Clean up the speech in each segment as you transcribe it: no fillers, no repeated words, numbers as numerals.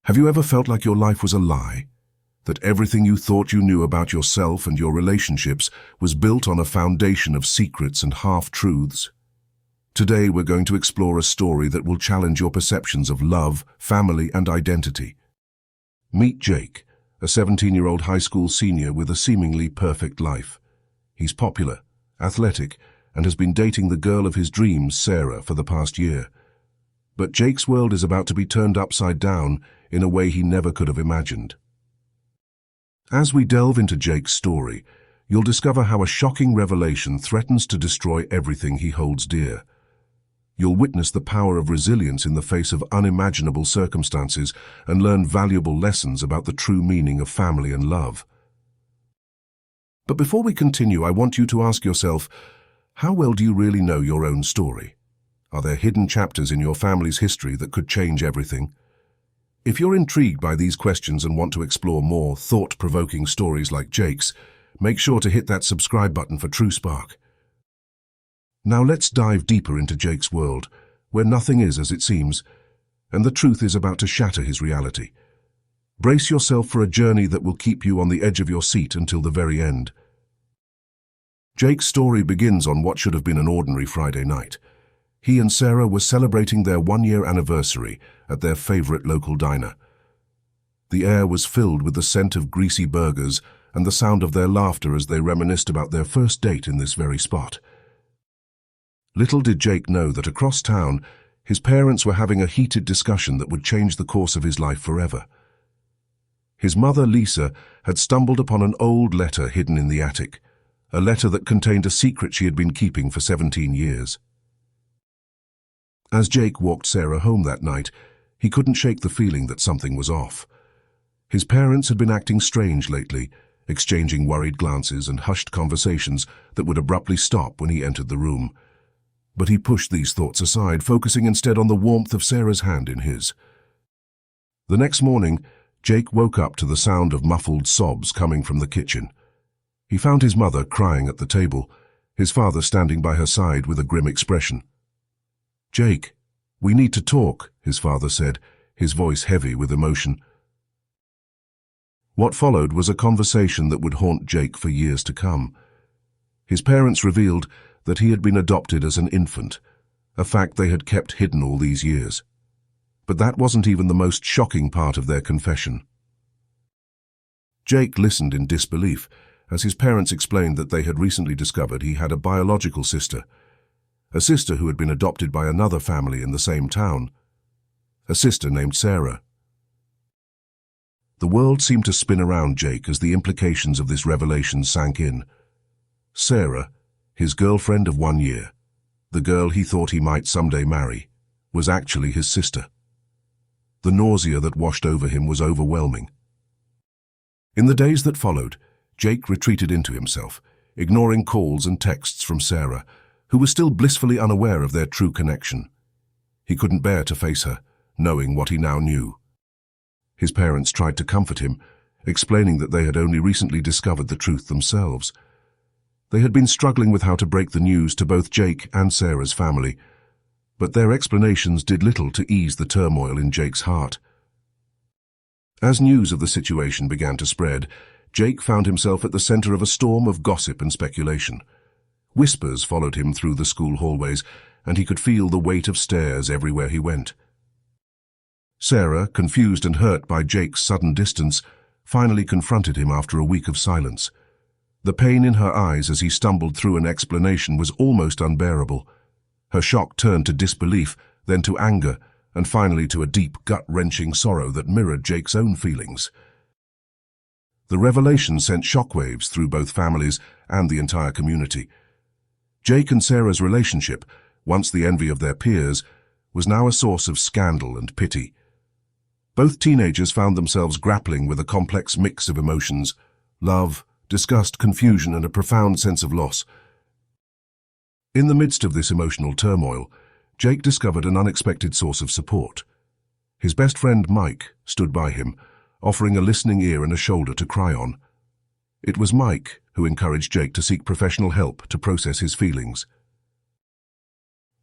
Have you ever felt like your life was a lie? That everything you thought you knew about yourself and your relationships was built on a foundation of secrets and half-truths? Today we're going to explore a story that will challenge your perceptions of love, family, and identity. Meet Jake, a 17-year-old high school senior with a seemingly perfect life. He's popular, athletic, and has been dating the girl of his dreams, Sarah, for the past year. But Jake's world is about to be turned upside down in a way he never could have imagined. As we delve into Jake's story, you'll discover how a shocking revelation threatens to destroy everything he holds dear. You'll witness the power of resilience in the face of unimaginable circumstances and learn valuable lessons about the true meaning of family and love. But before we continue, I want you to ask yourself, how well do you really know your own story? Are there hidden chapters in your family's history that could change everything? If you're intrigued by these questions and want to explore more thought-provoking stories like Jake's, make sure to hit that subscribe button for True Spark. Now let's dive deeper into Jake's world, where nothing is as it seems, and the truth is about to shatter his reality. Brace yourself for a journey that will keep you on the edge of your seat until the very end. Jake's story begins on what should have been an ordinary Friday night. He and Sarah were celebrating their one-year anniversary at their favorite local diner. The air was filled with the scent of greasy burgers and the sound of their laughter as they reminisced about their first date in this very spot. Little did Jake know that across town, his parents were having a heated discussion that would change the course of his life forever. His mother, Lisa, had stumbled upon an old letter hidden in the attic, a letter that contained a secret she had been keeping for 17 years. As Jake walked Sarah home that night, he couldn't shake the feeling that something was off. His parents had been acting strange lately, exchanging worried glances and hushed conversations that would abruptly stop when he entered the room. But he pushed these thoughts aside, focusing instead on the warmth of Sarah's hand in his. The next morning, Jake woke up to the sound of muffled sobs coming from the kitchen. He found his mother crying at the table, his father standing by her side with a grim expression. "Jake, we need to talk," his father said, his voice heavy with emotion. What followed was a conversation that would haunt Jake for years to come. His parents revealed that he had been adopted as an infant, a fact they had kept hidden all these years. But that wasn't even the most shocking part of their confession. Jake listened in disbelief as his parents explained that they had recently discovered he had a biological sister, a sister who had been adopted by another family in the same town, a sister named Sarah. The world seemed to spin around Jake as the implications of this revelation sank in. Sarah, his girlfriend of 1 year, the girl he thought he might someday marry, was actually his sister. The nausea that washed over him was overwhelming. In the days that followed, Jake retreated into himself, ignoring calls and texts from Sarah, who was still blissfully unaware of their true connection. He couldn't bear to face her, knowing what he now knew. His parents tried to comfort him, explaining that they had only recently discovered the truth themselves. They had been struggling with how to break the news to both Jake and Sarah's family, but their explanations did little to ease the turmoil in Jake's heart. As news of the situation began to spread, Jake found himself at the center of a storm of gossip and speculation. Whispers followed him through the school hallways, and he could feel the weight of stares everywhere he went. Sarah, confused and hurt by Jake's sudden distance, finally confronted him after a week of silence. The pain in her eyes as he stumbled through an explanation was almost unbearable. Her shock turned to disbelief, then to anger, and finally to a deep, gut-wrenching sorrow that mirrored Jake's own feelings. The revelation sent shockwaves through both families and the entire community. Jake and Sarah's relationship, once the envy of their peers, was now a source of scandal and pity. Both teenagers found themselves grappling with a complex mix of emotions: love, disgust, confusion, and a profound sense of loss. In the midst of this emotional turmoil, Jake discovered an unexpected source of support. His best friend Mike stood by him, offering a listening ear and a shoulder to cry on. It was Mike who encouraged Jake to seek professional help to process his feelings.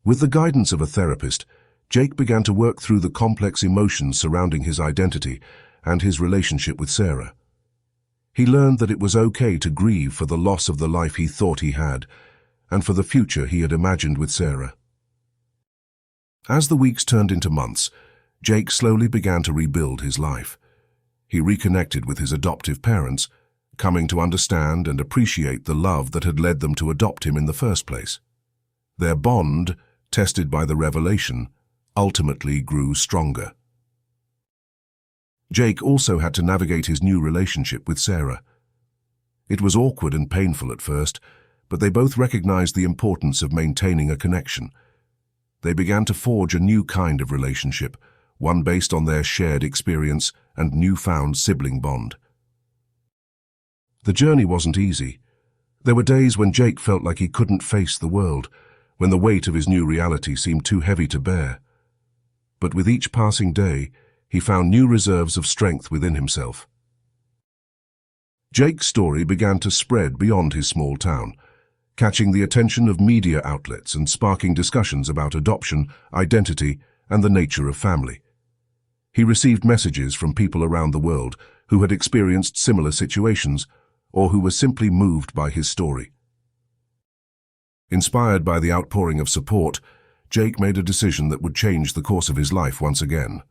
With the guidance of a therapist, Jake began to work through the complex emotions surrounding his identity and his relationship with Sarah. He learned that it was okay to grieve for the loss of the life he thought he had, and for the future he had imagined with Sarah. As the weeks turned into months, Jake slowly began to rebuild his life. He reconnected with his adoptive parents, coming to understand and appreciate the love that had led them to adopt him in the first place. Their bond, tested by the revelation, ultimately grew stronger. Jake also had to navigate his new relationship with Sarah. It was awkward and painful at first, but they both recognized the importance of maintaining a connection. They began to forge a new kind of relationship, one based on their shared experience and newfound sibling bond. The journey wasn't easy. There were days when Jake felt like he couldn't face the world, when the weight of his new reality seemed too heavy to bear. But with each passing day, he found new reserves of strength within himself. Jake's story began to spread beyond his small town, catching the attention of media outlets and sparking discussions about adoption, identity, and the nature of family. He received messages from people around the world who had experienced similar situations or who were simply moved by his story. Inspired by the outpouring of support, Jake made a decision that would change the course of his life once again.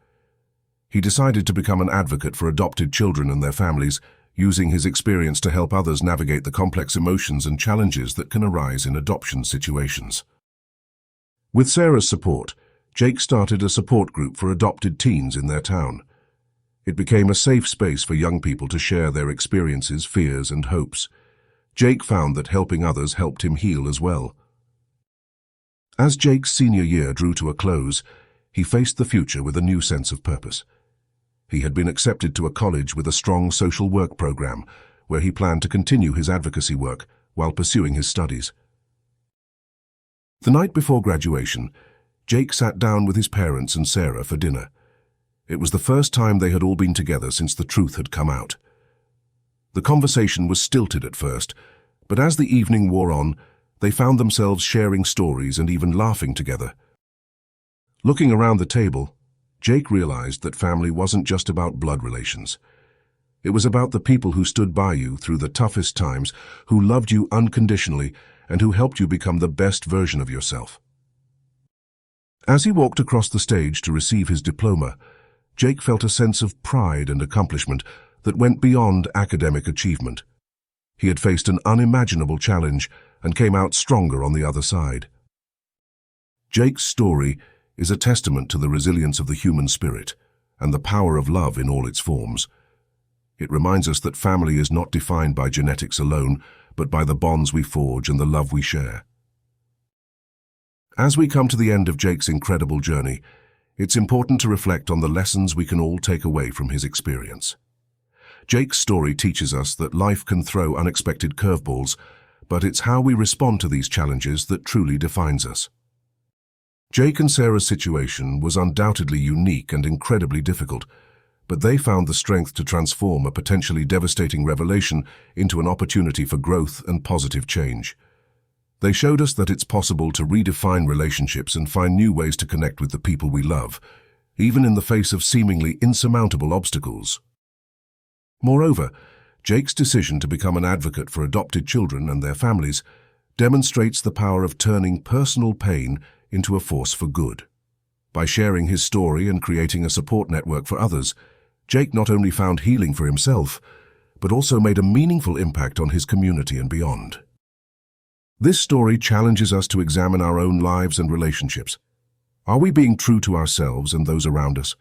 He decided to become an advocate for adopted children and their families, using his experience to help others navigate the complex emotions and challenges that can arise in adoption situations. With Sarah's support, Jake started a support group for adopted teens in their town. It became a safe space for young people to share their experiences, fears, and hopes. Jake found that helping others helped him heal as well. As Jake's senior year drew to a close, he faced the future with a new sense of purpose. He had been accepted to a college with a strong social work program, where he planned to continue his advocacy work while pursuing his studies. The night before graduation, Jake sat down with his parents and Sarah for dinner. It was the first time they had all been together since the truth had come out. The conversation was stilted at first, but as the evening wore on, they found themselves sharing stories and even laughing together. Looking around the table, Jake realized that family wasn't just about blood relations. It was about the people who stood by you through the toughest times, who loved you unconditionally, and who helped you become the best version of yourself. As he walked across the stage to receive his diploma, Jake felt a sense of pride and accomplishment that went beyond academic achievement. He had faced an unimaginable challenge and came out stronger on the other side. Jake's story is a testament to the resilience of the human spirit and the power of love in all its forms. It reminds us that family is not defined by genetics alone, but by the bonds we forge and the love we share. As we come to the end of Jake's incredible journey, it's important to reflect on the lessons we can all take away from his experience. Jake's story teaches us that life can throw unexpected curveballs, but it's how we respond to these challenges that truly defines us. Jake and Sarah's situation was undoubtedly unique and incredibly difficult, but they found the strength to transform a potentially devastating revelation into an opportunity for growth and positive change. They showed us that it's possible to redefine relationships and find new ways to connect with the people we love, even in the face of seemingly insurmountable obstacles. Moreover, Jake's decision to become an advocate for adopted children and their families demonstrates the power of turning personal pain into a force for good. By sharing his story and creating a support network for others, Jake not only found healing for himself, but also made a meaningful impact on his community and beyond. This story challenges us to examine our own lives and relationships. Are we being true to ourselves and those around us?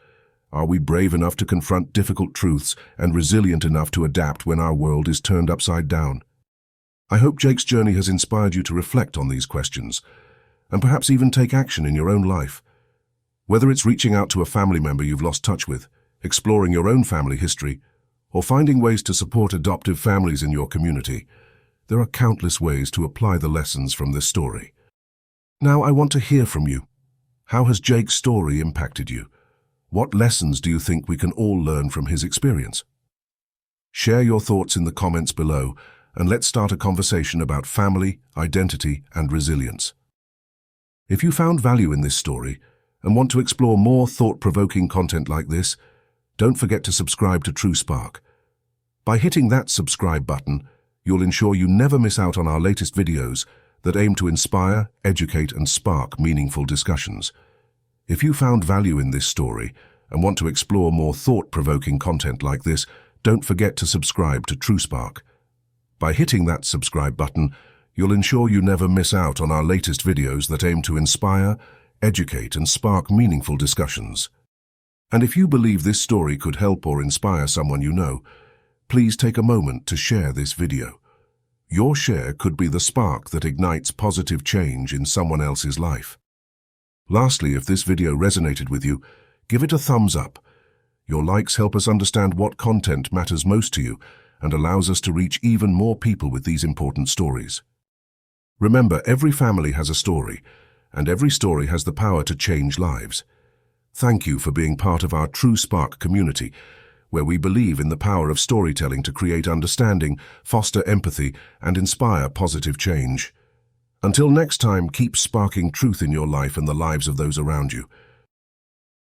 Are we brave enough to confront difficult truths and resilient enough to adapt when our world is turned upside down? I hope Jake's journey has inspired you to reflect on these questions, and perhaps even take action in your own life. Whether it's reaching out to a family member you've lost touch with, exploring your own family history, or finding ways to support adoptive families in your community, there are countless ways to apply the lessons from this story. Now I want to hear from you. How has Jake's story impacted you? What lessons do you think we can all learn from his experience? Share your thoughts in the comments below, and let's start a conversation about family, identity, and resilience. If you found value in this story, and want to explore more thought-provoking content like this, don't forget to subscribe to TrueSpark. By hitting that subscribe button, you'll ensure you never miss out on our latest videos that aim to inspire, educate, and spark meaningful discussions. If you found value in this story and want to explore more thought-provoking content like this, don't forget to subscribe to TrueSpark. By hitting that subscribe button, you'll ensure you never miss out on our latest videos that aim to inspire, educate, and spark meaningful discussions. And if you believe this story could help or inspire someone you know, please take a moment to share this video. Your share could be the spark that ignites positive change in someone else's life. Lastly, if this video resonated with you, give it a thumbs up. Your likes help us understand what content matters most to you and allows us to reach even more people with these important stories. Remember, every family has a story, and every story has the power to change lives. Thank you for being part of our TrueSpark community, where we believe in the power of storytelling to create understanding, foster empathy, and inspire positive change. Until next time, keep sparking truth in your life and the lives of those around you.